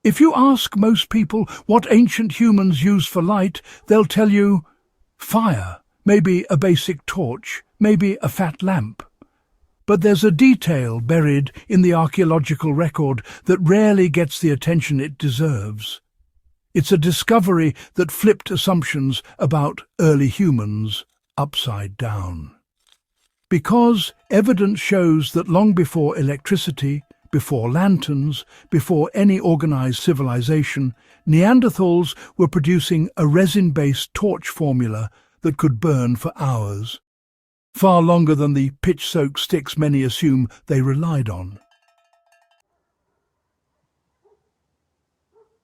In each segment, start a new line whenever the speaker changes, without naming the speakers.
If you ask most people what ancient humans used for light, they'll tell you fire, maybe a basic torch, maybe a fat lamp. But there's a detail buried in the archaeological record that rarely gets the attention it deserves. It's a discovery that flipped assumptions about early humans upside down. Because evidence shows that long before electricity, before lanterns, before any organized civilization, Neanderthals were producing a resin-based torch formula that could burn for hours, far longer than the pitch-soaked sticks many assume they relied on.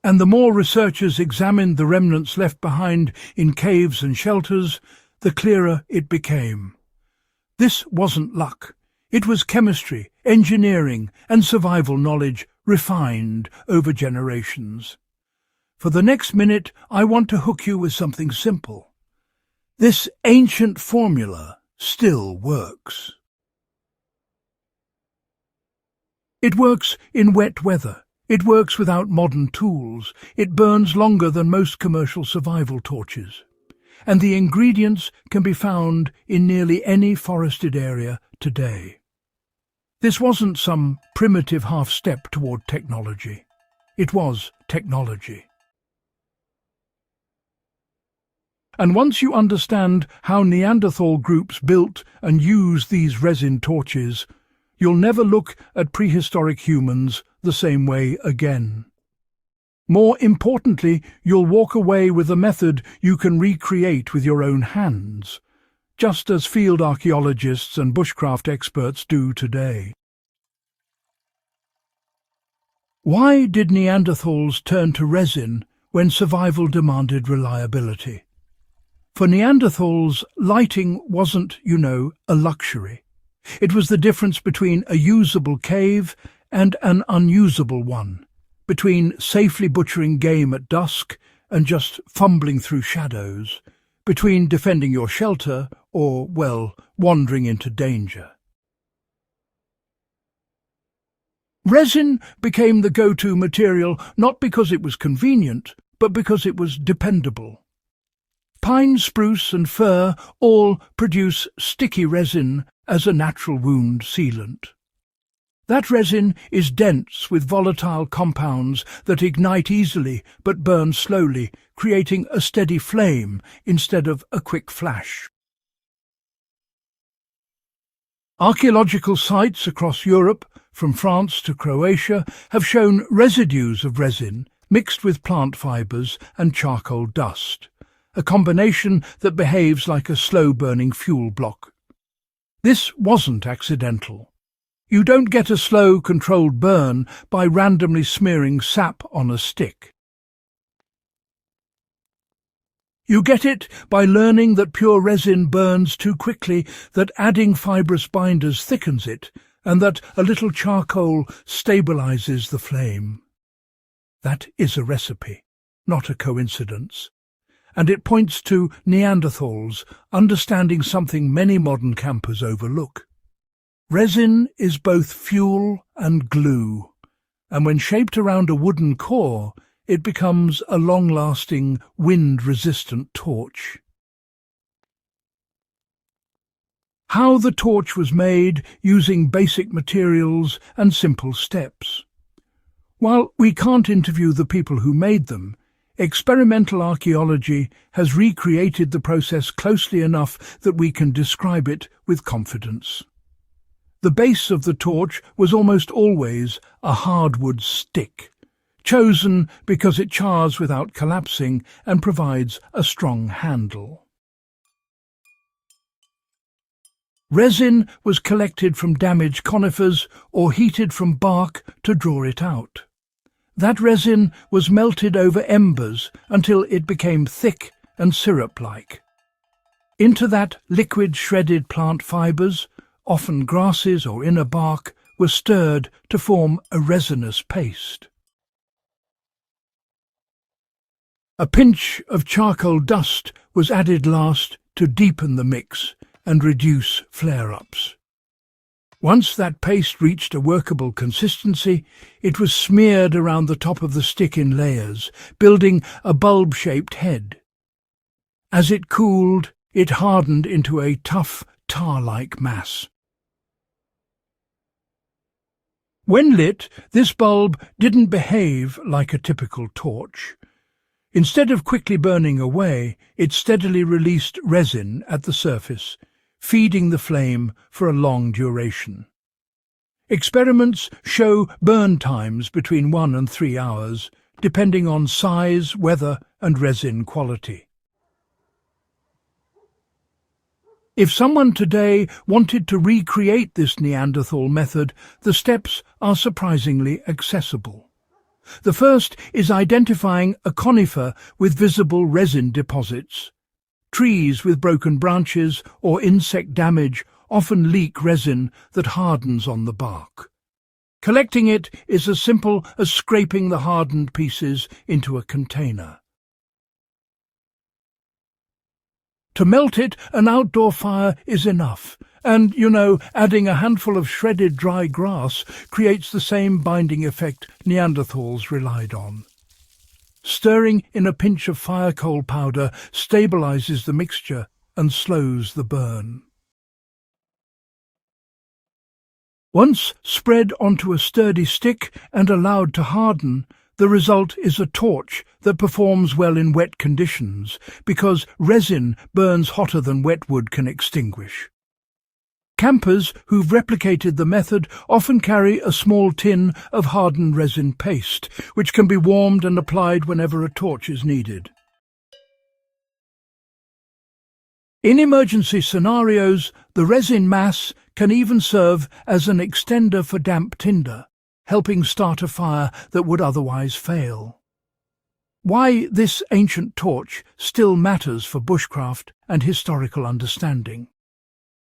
And the more researchers examined the remnants left behind in caves and shelters, the clearer it became. This wasn't luck. It was chemistry, engineering, and survival knowledge refined over generations. For the next minute, I want to hook you with something simple. This ancient formula still works. It works in wet weather. It works without modern tools. It burns longer than most commercial survival torches. And the ingredients can be found in nearly any forested area today. This wasn't some primitive half-step toward technology. It was technology. And once you understand how Neanderthal groups built and used these resin torches, you'll never look at prehistoric humans the same way again. More importantly, you'll walk away with a method you can recreate with your own hands, just as field archaeologists and bushcraft experts do today. Why did Neanderthals turn to resin when survival demanded reliability? For Neanderthals, lighting wasn't, a luxury. It was the difference between a usable cave and an unusable one, between safely butchering game at dusk and just fumbling through shadows, between defending your shelter or, wandering into danger. Resin became the go-to material not because it was convenient, but because it was dependable. Pine, spruce and fir all produce sticky resin as a natural wound sealant. That resin is dense with volatile compounds that ignite easily but burn slowly, creating a steady flame instead of a quick flash. Archaeological sites across Europe, from France to Croatia, have shown residues of resin mixed with plant fibres and charcoal dust, a combination that behaves like a slow-burning fuel block. This wasn't accidental. You don't get a slow, controlled burn by randomly smearing sap on a stick. You get it by learning that pure resin burns too quickly, that adding fibrous binders thickens it, and that a little charcoal stabilizes the flame. That is a recipe, not a coincidence. And it points to Neanderthals understanding something many modern campers overlook. Resin is both fuel and glue, and when shaped around a wooden core, it becomes a long-lasting, wind-resistant torch. How the torch was made using basic materials and simple steps. While we can't interview the people who made them, experimental archaeology has recreated the process closely enough that we can describe it with confidence. The base of the torch was almost always a hardwood stick, chosen because it chars without collapsing and provides a strong handle. Resin was collected from damaged conifers or heated from bark to draw it out. That resin was melted over embers until it became thick and syrup-like. Into that liquid shredded plant fibres, often grasses or inner bark, were stirred to form a resinous paste. A pinch of charcoal dust was added last to deepen the mix and reduce flare-ups. Once that paste reached a workable consistency, it was smeared around the top of the stick in layers, building a bulb-shaped head. As it cooled, it hardened into a tough, tar-like mass. When lit, this bulb didn't behave like a typical torch. Instead of quickly burning away, it steadily released resin at the surface, feeding the flame for a long duration. Experiments show burn times between 1 and 3 hours, depending on size, weather, and resin quality. If someone today wanted to recreate this Neanderthal method, the steps are surprisingly accessible. The first is identifying a conifer with visible resin deposits. Trees with broken branches or insect damage often leak resin that hardens on the bark. Collecting it is as simple as scraping the hardened pieces into a container. To melt it, an outdoor fire is enough, and, adding a handful of shredded dry grass creates the same binding effect Neanderthals relied on. Stirring in a pinch of fire coal powder stabilizes the mixture and slows the burn. Once spread onto a sturdy stick and allowed to harden, the result is a torch that performs well in wet conditions, because resin burns hotter than wet wood can extinguish. Campers who've replicated the method often carry a small tin of hardened resin paste, which can be warmed and applied whenever a torch is needed. In emergency scenarios, the resin mass can even serve as an extender for damp tinder, helping start a fire that would otherwise fail. Why this ancient torch still matters for bushcraft and historical understanding.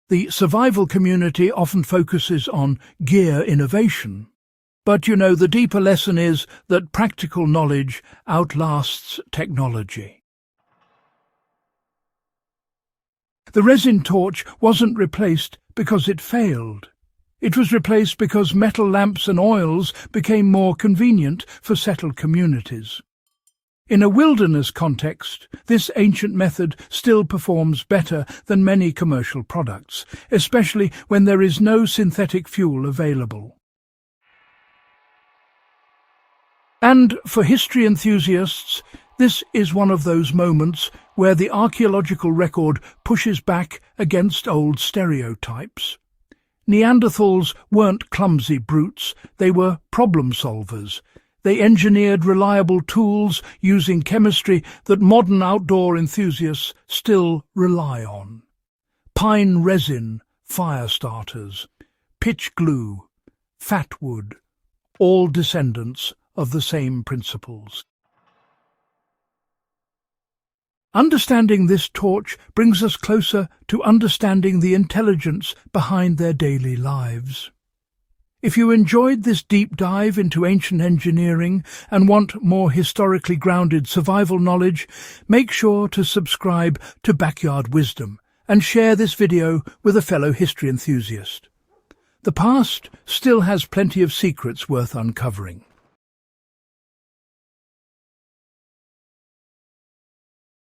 The survival community often focuses on gear innovation, but the deeper lesson is that practical knowledge outlasts technology. The resin torch wasn't replaced because it failed. It was replaced because metal lamps and oils became more convenient for settled communities. In a wilderness context, this ancient method still performs better than many commercial products, especially when there is no synthetic fuel available. And for history enthusiasts, this is one of those moments where the archaeological record pushes back against old stereotypes. Neanderthals weren't clumsy brutes, they were problem solvers. They engineered reliable tools using chemistry that modern outdoor enthusiasts still rely on. Pine resin, fire starters, pitch glue, fat wood, all descendants of the same principles. Understanding this torch brings us closer to understanding the intelligence behind their daily lives. If you enjoyed this deep dive into ancient engineering and want more historically grounded survival knowledge, make sure to subscribe to Backyard Wisdom and share this video with a fellow history enthusiast. The past still has plenty of secrets worth uncovering.